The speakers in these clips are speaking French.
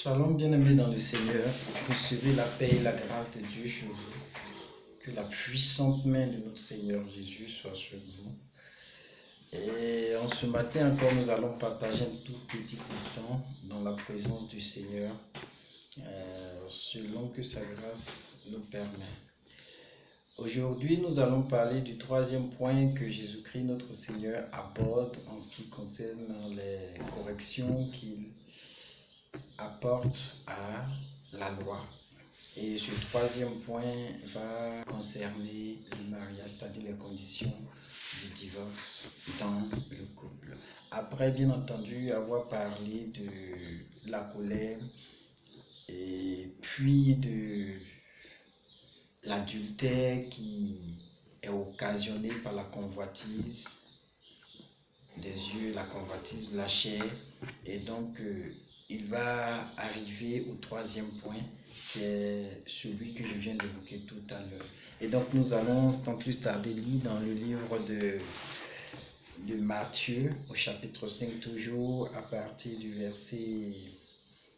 Shalom, bien-aimés dans le Seigneur, recevez la paix et la grâce de Dieu chez vous. Que la puissante main de notre Seigneur Jésus soit sur vous. Et en ce matin encore, nous allons partager un tout petit instant dans la présence du Seigneur, selon que sa grâce nous permet. Aujourd'hui, nous allons parler du troisième point que Jésus-Christ, notre Seigneur, aborde en ce qui concerne les corrections qu'il apporte à la loi. Et ce troisième point va concerner le mariage, c'est-à-dire les conditions du divorce dans le couple. Après, bien entendu, avoir parlé de la colère et puis de l'adultère qui est occasionné par la convoitise des yeux, la convoitise de la chair, et donc il va arriver au troisième point, qui est celui que je viens d'évoquer tout à l'heure. Et donc nous allons, sans plus tarder, lire dans le livre de Matthieu, au chapitre 5 toujours, à partir du verset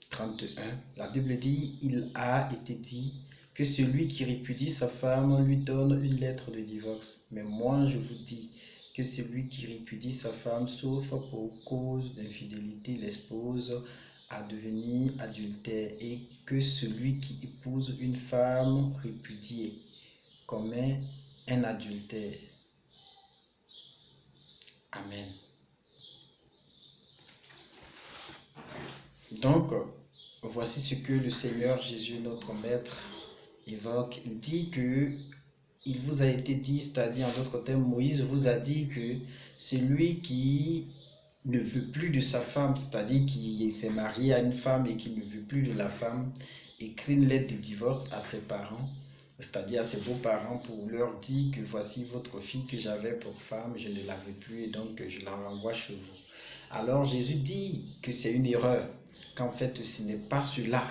31. La Bible dit, il a été dit que celui qui répudie sa femme lui donne une lettre de divorce. Mais moi je vous dis que celui qui répudie sa femme, sauf pour cause d'infidélité, l'expose à devenir adultère, et que celui qui épouse une femme répudiée commet un adultère. Amen. Donc, voici ce que le Seigneur Jésus, notre Maître, évoque. Il dit que il vous a été dit, c'est-à-dire en d'autres termes, Moïse vous a dit que celui qui ne veut plus de sa femme, c'est-à-dire qui s'est marié à une femme et qui ne veut plus de la femme, écrit une lettre de divorce à ses parents, c'est-à-dire à ses beaux-parents, pour leur dire que voici votre fille que j'avais pour femme, je ne la veux plus et donc je la renvoie chez vous. Alors Jésus dit que c'est une erreur, qu'en fait ce n'est pas cela.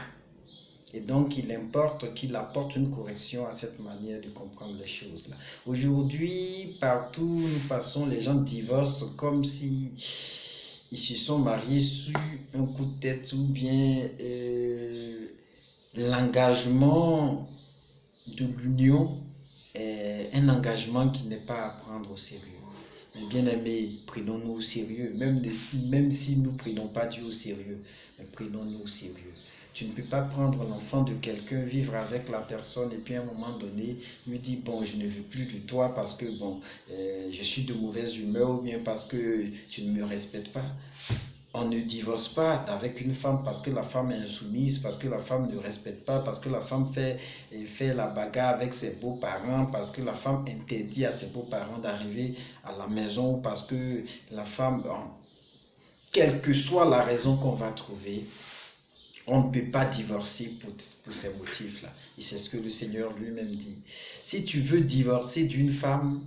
Et donc, il importe qu'il apporte une correction à cette manière de comprendre les choses-là. Aujourd'hui, partout où nous passons, les gens divorcent comme si ils se sont mariés sur un coup de tête, ou bien l'engagement de l'union est un engagement qui n'est pas à prendre au sérieux. Mais bien aimés, prenons-nous au sérieux, même si nous ne prenons pas Dieu au sérieux, mais prenons-nous au sérieux. Tu ne peux pas prendre l'enfant de quelqu'un, vivre avec la personne et puis à un moment donné lui dire bon, je ne veux plus de toi parce que bon, je suis de mauvaise humeur, ou bien parce que tu ne me respectes pas. On ne divorce pas avec une femme parce que la femme est insoumise, parce que la femme ne respecte pas, parce que la femme fait la bagarre avec ses beaux-parents, parce que la femme interdit à ses beaux-parents d'arriver à la maison, parce que la femme, quelle que soit la raison qu'on va trouver, on ne peut pas divorcer pour ces motifs-là. Et c'est ce que le Seigneur lui-même dit. Si tu veux divorcer d'une femme,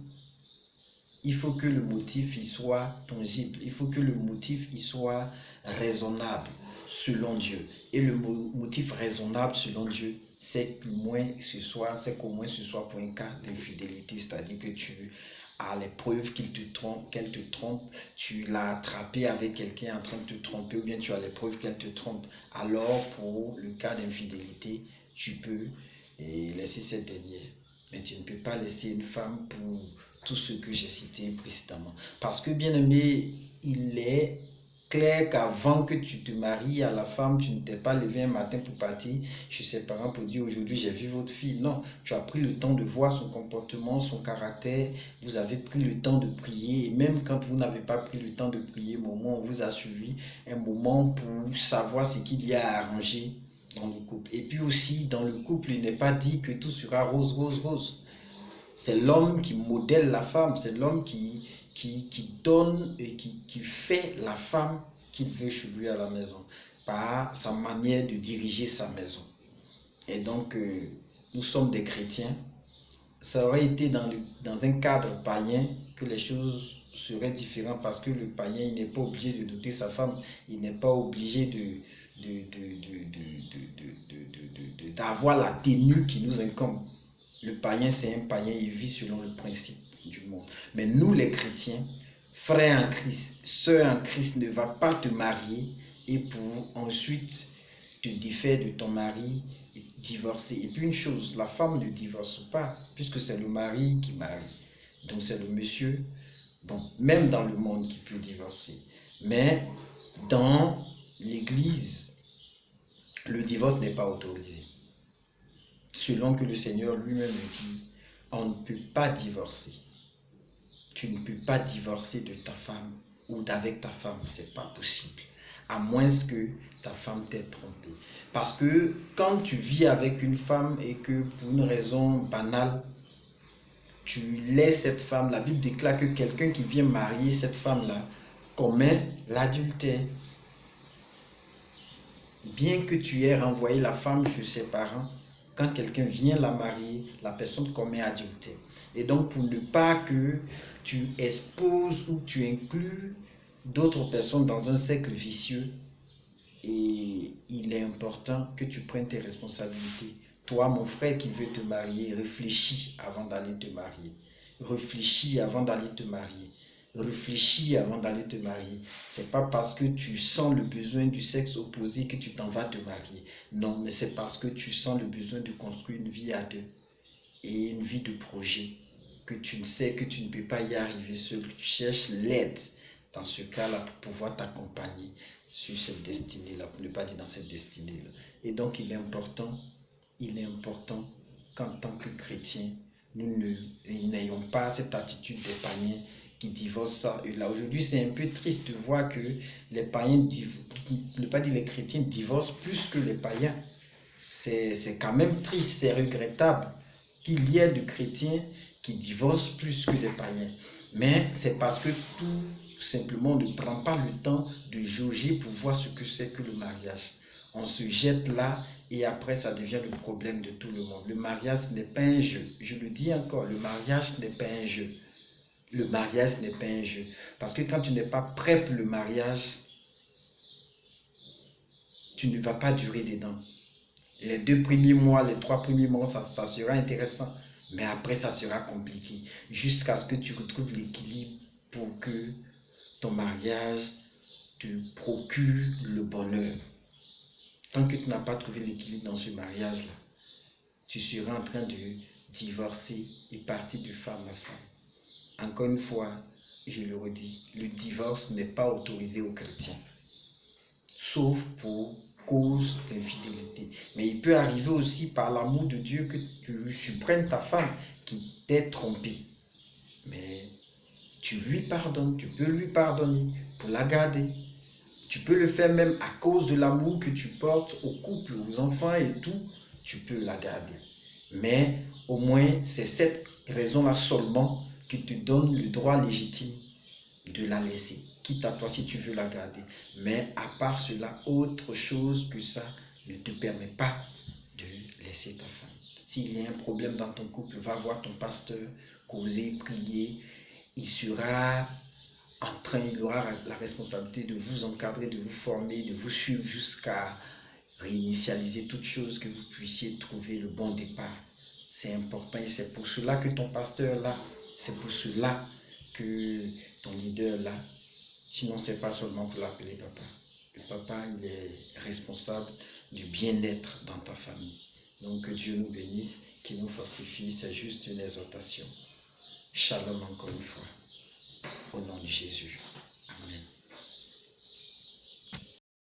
il faut que le motif y soit tangible. Il faut que le motif y soit raisonnable selon Dieu. Et le motif raisonnable selon Dieu, c'est qu'au moins ce soit pour un cas d'infidélité. C'est-à-dire que tu as les preuves qu'elle te trompe, tu l'as attrapé avec quelqu'un en train de te tromper, ou bien tu as les preuves qu'elle te trompe. Alors pour le cas d'infidélité, tu peux laisser cette dernière. Mais tu ne peux pas laisser une femme pour tout ce que j'ai cité précédemment. Parce que, bien aimé, il est clair qu'avant que tu te maries à la femme, tu ne t'es pas levé un matin pour partir chez ses parents pour dire aujourd'hui j'ai vu votre fille. Non, tu as pris le temps de voir son comportement, son caractère. Vous avez pris le temps de prier. Et même quand vous n'avez pas pris le temps de prier, on vous a suivi un moment pour savoir ce qu'il y a à arranger dans le couple. Et puis aussi, dans le couple, il n'est pas dit que tout sera rose, rose, rose. C'est l'homme qui modèle la femme, c'est l'homme qui donne et qui fait la femme qu'il veut chez lui à la maison, par sa manière de diriger sa maison. Et donc, nous sommes des chrétiens. Ça aurait été dans un cadre païen que les choses seraient différentes, parce que le païen, il n'est pas obligé de doter sa femme, il n'est pas obligé d'avoir la tenue qui nous incombe. Le païen, c'est un païen, il vit selon le principe du monde. Mais nous, les chrétiens, frères en Christ, sœurs en Christ, ne va pas te marier et pour ensuite te défaire de ton mari et divorcer. Et puis une chose, la femme ne divorce pas, puisque c'est le mari qui marie. Donc c'est le monsieur, bon, même dans le monde qui peut divorcer. Mais dans l'église, le divorce n'est pas autorisé. Selon que le Seigneur lui-même dit, on ne peut pas divorcer. Tu ne peux pas divorcer de ta femme ou d'avec ta femme, c'est pas possible. À moins que ta femme t'ait trompé. Parce que quand tu vis avec une femme et que pour une raison banale, tu laisses cette femme, la Bible déclare que quelqu'un qui vient marier cette femme-là commet l'adultère. Bien que tu aies renvoyé la femme chez ses parents, quand quelqu'un vient la marier, la personne commet adultère. Et donc, pour ne pas que tu exposes ou tu inclus d'autres personnes dans un cercle vicieux, et il est important que tu prennes tes responsabilités. Toi, mon frère qui veut te marier, réfléchis avant d'aller te marier. Réfléchis avant d'aller te marier. Réfléchis avant d'aller te marier. C'est pas parce que tu sens le besoin du sexe opposé que tu t'en vas te marier. Non, mais c'est parce que tu sens le besoin de construire une vie à deux et une vie de projet, que tu ne sais que tu ne peux pas y arriver seul. Tu cherches l'aide dans ce cas-là pour pouvoir t'accompagner sur cette destinée-là, pour ne pas dire dans cette destinée-là. Et donc il est important qu'en tant que chrétiens, nous n'ayons pas cette attitude des païens qui divorcent ça et là. Aujourd'hui, c'est un peu triste de voir que les païens, ne pas dire les chrétiens, divorcent plus que les païens. C'est quand même triste, c'est regrettable qu'il y ait de chrétiens qui divorcent plus que des païens. Mais c'est parce que tout simplement on ne prend pas le temps de jauger pour voir ce que c'est que le mariage. On se jette là et après ça devient le problème de tout le monde. Le mariage n'est pas un jeu. Je le dis encore, le mariage n'est pas un jeu. Le mariage n'est pas un jeu. Parce que quand tu n'es pas prêt pour le mariage, tu ne vas pas durer dedans. Les 2 premiers mois, les 3 premiers mois, ça sera intéressant. Mais après, ça sera compliqué. Jusqu'à ce que tu retrouves l'équilibre pour que ton mariage te procure le bonheur. Tant que tu n'as pas trouvé l'équilibre dans ce mariage-là, tu seras en train de divorcer et partir de femme à femme. Encore une fois, je le redis, le divorce n'est pas autorisé aux chrétiens. Sauf pour cause d'infidélité. Mais il peut arriver aussi par l'amour de Dieu que tu supprennes ta femme qui t'ait trompé. Mais tu lui pardonnes, tu peux lui pardonner pour la garder. Tu peux le faire même à cause de l'amour que tu portes au couple, aux enfants et tout, tu peux la garder. Mais au moins, c'est cette raison-là seulement qui te donne le droit légitime de la laisser. Quitte à toi si tu veux la garder. Mais à part cela, autre chose que ça ne te permet pas de laisser ta femme. S'il y a un problème dans ton couple, va voir ton pasteur, causer, prier. Il aura la responsabilité de vous encadrer, de vous former, de vous suivre jusqu'à réinitialiser toute chose, que vous puissiez trouver le bon départ. C'est important et c'est pour cela que ton pasteur là, c'est pour cela que ton leader là, sinon c'est pas seulement pour l'appeler papa. Le papa, il est responsable du bien-être dans ta famille. Donc que Dieu nous bénisse, qu'il nous fortifie, c'est juste une exhortation. Shalom encore une fois, au nom de Jésus.